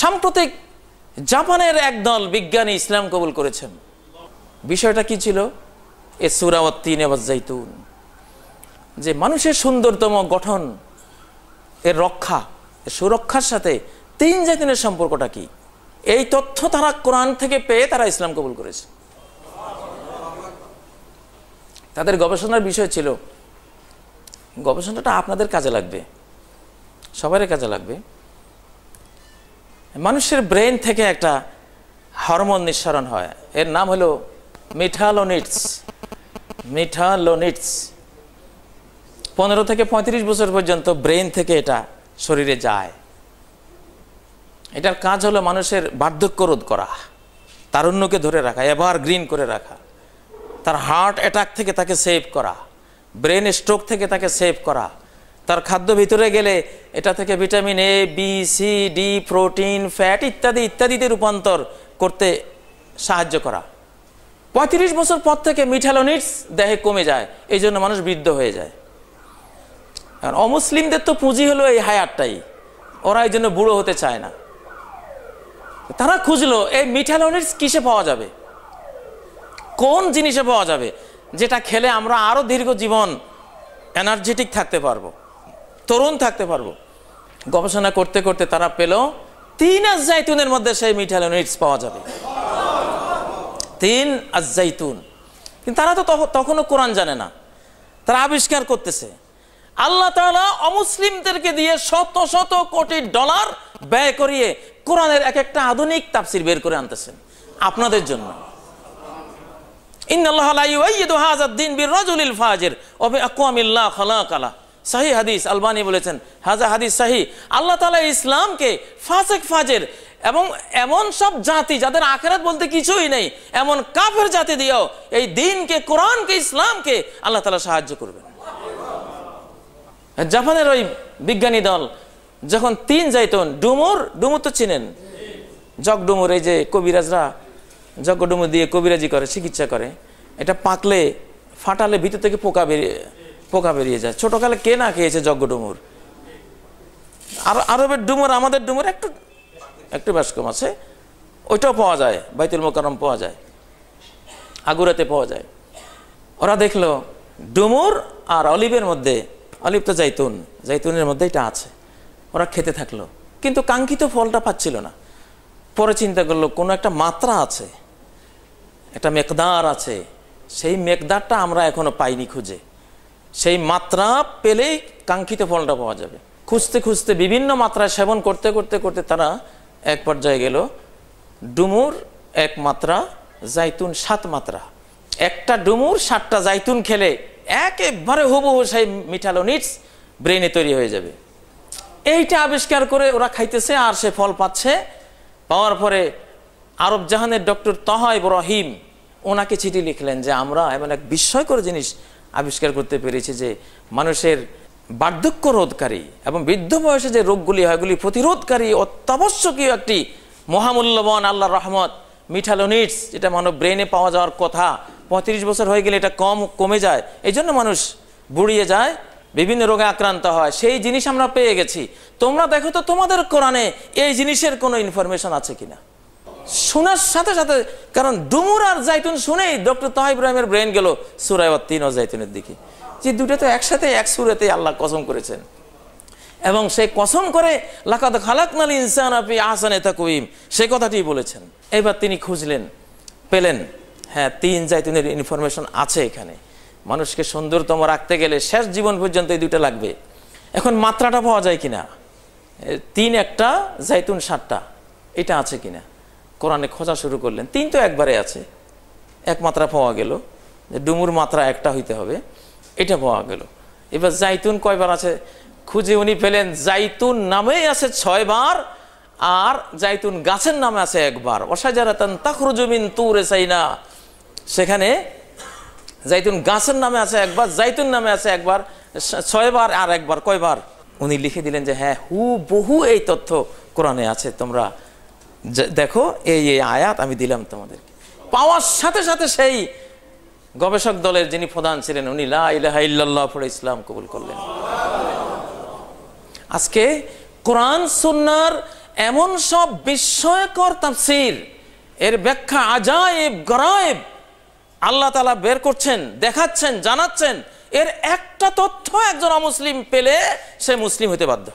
সাম্প্রতিক জাপানের একদল বিজ্ঞানী ইসলাম কবুল করেছেন। বিষয়টা কি ছিল? এ সূরা ওয়াত-তিন ওয়াজ-জাইতুন, যে মানুষের সুন্দরতম গঠন এর রক্ষা, সুরক্ষার সাথে তিন জাইতুনের সম্পর্কটা কি, এই তথ্য তারা কোরআন থেকে পেয়ে তারা ইসলাম কবুল করেছে। তাদের গবেষণার বিষয় ছিল, গবেষণাটা আপনাদের কাজে লাগবে, সবারই কাজে লাগবে। মানুষের ব্রেন থেকে একটা হরমোন নিঃসরণ হয়, এর নাম হলো মিঠালোনিডস। 15 থেকে 35 বছর পর্যন্ত ব্রেন থেকে এটা শরীরে যায়। এটার কাজ হলো মানুষের বার্ধক্য রোধ করা, তারুণ্যকে ধরে রাখা, এভার গ্রিন করে রাখা, তার হার্ট অ্যাটাক থেকে তাকে সেভ করা, ব্রেন স্ট্রোক থেকে তাকে সেভ করা, তার খাদ্য ভিতরে গেলে এটা থেকে vitamin A, B, C, D, protein, fat ইত্যাদি ইত্যাদিতে রূপান্তর করতে সাহায্য করা। 35 বছর পর থেকে মিঠালোনিডস দেহে কমে যায়, এই জন্য মানুষ বৃদ্ধ হয়ে যায়। আর অমুসলিমদের তো পুঁজি হলো এই হায়াতটাই, ওরা এই জন্য বুড়ো হতে চায় না। তারা খুঁজলো এই মিঠালোনিডস কিসে পাওয়া যাবে, কোন জিনিসে পাওয়া যাবে যেটা খেলে আমরা আরো দীর্ঘ জীবন এনার্জেটিক থাকতে পারবো, তরুণ থাকতে পারবো। গবেষণা করতে করতে তারা পেল 3 আজ-জাইতুনের মধ্যে সেই মিঠালোনিডস পাওয়া যাবে। 3 আজ-জাইতুন। কিন্তু তারা তো তখনও কোরআন জানে না, তারা আবিষ্কার করতেছে। আল্লাহ তাআলা অমুসলিমদেরকে দিয়ে শত শত কোটি ডলার ব্যয় করিয়ে কোরআনের এক একটা আধুনিক তাফসির বের করে আনতেছেন আপনাদের জন্য। ইন্নাল্লাহা লা ইউআইয়িদু হাযাদ-দ্বীন বির-রাজুলিল ফাজির ওয়া বিআকওয়ামিল্লাহ খালাকালা। সহিহ হাদিস, আলবানী বলেছেন হাযা হাদিস সহিহ। আল্লাহ তাআলা ইসলামকে ফাসিক ফাজির এবং এমন সব জাতি যাদের আখিরাত বলতে কিছুই নেই, এমন কাফের জাতি দিয়েও এই দ্বীনকে, কোরআনকে, ইসলামকে আল্লাহ তাআলা সাহায্য করবেন। জাপানের ওই বিজ্ঞানী দল যখন 3 জাইতুন, ডুমুর তো চিনেন, জগডুমুর, এই যে কবিরাজরা জগডুমুর দিয়ে কবিরাজি করে, চিকিৎসা করে, এটা পাকলে ফাটালে ভিতর থেকে পোকা বেরিয়ে যায়। ছোটকালে কে না খেয়েছে জগডুমুর? আর আরবের ডুমুর, আমাদের ডুমুর একটু বেশ কম আছে, ওইটাও পাওয়া যায়, বাইতুল মোকাররম পাওয়া যায়, আগুরাতে পাওয়া যায়। ওরা দেখলো ডুমুর আর অলিভের মধ্যে, অলিভ তো জাইতুন, জাইতুনের মধ্যে এটা আছে। ওরা খেতে থাকলো, কিন্তু কাঙ্ক্ষিত ফলটা পাচ্ছিল না। পরে চিন্তা করলো কোনো একটা মাত্রা আছে, একটা মেকদার আছে, সেই মেকদারটা আমরা এখনো পাইনি খুঁজে। সেই মাত্রা পেলেই কাঙ্ক্ষিত ফলটা পাওয়া যাবে। খুঁজতে খুঁজতে বিভিন্ন মাত্রায় সেবন করতে করতে করতে তারা এক পর্যায়ে গেল ডুমুর 1 মাত্রা, জাইতুন 7 মাত্রা। একটা ডুমুর 7টা জাইতুন খেলে একেবারে হুবহু সেই মিঠালোনিডস ব্রেনে তৈরি হয়ে যাবে। এইটা আবিষ্কার করে ওরা খাইতেছে আর সে ফল পাচ্ছে। পাওয়ার পরে আরব জাহানের ডক্টর তাহা ইব্রাহিম ওনাকে চিঠি লিখলেন যে আমরা এমন এক বিস্ময়কর জিনিস আবিষ্কার করতে পেরেছি যে মানুষের বার্ধক্য রোধকারী এবং বৃদ্ধ বয়সে যে রোগগুলি হয় এগুলি প্রতিরোধকারী অত্যাবশ্যকীয় একটি মহামূল্যবান আল্লাহর রহমত মিঠালোনিডস, যেটা মানব ব্রেনে পাওয়া যাওয়ার কথা। 35 বছর হয়ে গেলে এটা কমে যায়, এই জন্য মানুষ বুড়িয়ে যায়, বিভিন্ন রোগে আক্রান্ত হয়। সেই জিনিস আমরা পেয়ে গেছি। তোমরা দেখো তো তোমাদের কোরআনে এই জিনিসের কোনো ইনফরমেশন আছে কিনা। শোনার সাথে সাথে, কারণ ডুমুর আর জাইতুন শুনেই ডক্টর তাহা ইব্রাহিমের ব্রেন গেল সূরা ওয়াত-তিন ওয়াজ-জাইতুনের দিকে, যে দুটো তো একসাথে এক সূরাতে আল্লাহ কসম করেছেন। এবং সেই কসম করে লাকাদ খালাকনাল ইনসানা ফি আহসানি তাকওয়িম, সেই কথাটি বলেছেন। এবার তিনি খুঁজলেন, পেলেন, হ্যাঁ 3 জাইতুনের ইনফরমেশন আছে এখানে। মানুষকে সুন্দরতম রাখতে গেলে শেষ জীবন পর্যন্ত এই 2টা লাগবে। এখন মাত্রাটা পাওয়া যায় কিনা, 3 একটা, জাইতুন 7টা, এটা আছে কিনা কোরআনে খোঁজা শুরু করলেন। 3 তো একবারে আছে, 1 মাত্রা পাওয়া গেল, ডুমুর মাত্রা 1টা হইতে হবে, এটা পাওয়া গেল। এবার জাইতুন কয়বার আছে খুঁজে উনি পেলেন জাইতুন নামেই আছে 6 বার, আর জাইতুন গাছের নামে আছে 1 বার। ওয়াশাজারাতান তাখরুজু মিন তুরে সাইনা, সেখানে জাইতুন গাছের নামে আছে 1 বার, জাইতুন নামে আছে 1 বার, 6 বার আর 1 বার, কয়বার? উনি লিখে দিলেন যে হ্যাঁ হুবহু এই তথ্য কোরআনে আছে, তোমরা দেখো এই আয়াত আমি দিলাম তোমাদেরকে। পাওয়ার সাথে সাথে সেই গবেষক দলের যিনি প্রধান ছিলেন উনি লা ইলাহা ইল্লাল্লাহ পড়ে ইসলাম কবুল করলেন। আজকে কোরআন সুন্নাহর এমন সব বিস্ময়কর তাফসীর, এর ব্যাখ্যা আজায়েব গরায়েব আল্লাহ তাআলা বের করছেন, দেখাচ্ছেন, জানাচ্ছেন। এর একটা তথ্য একজন অমুসলিম পেলে সে মুসলিম হতে বাধ্য।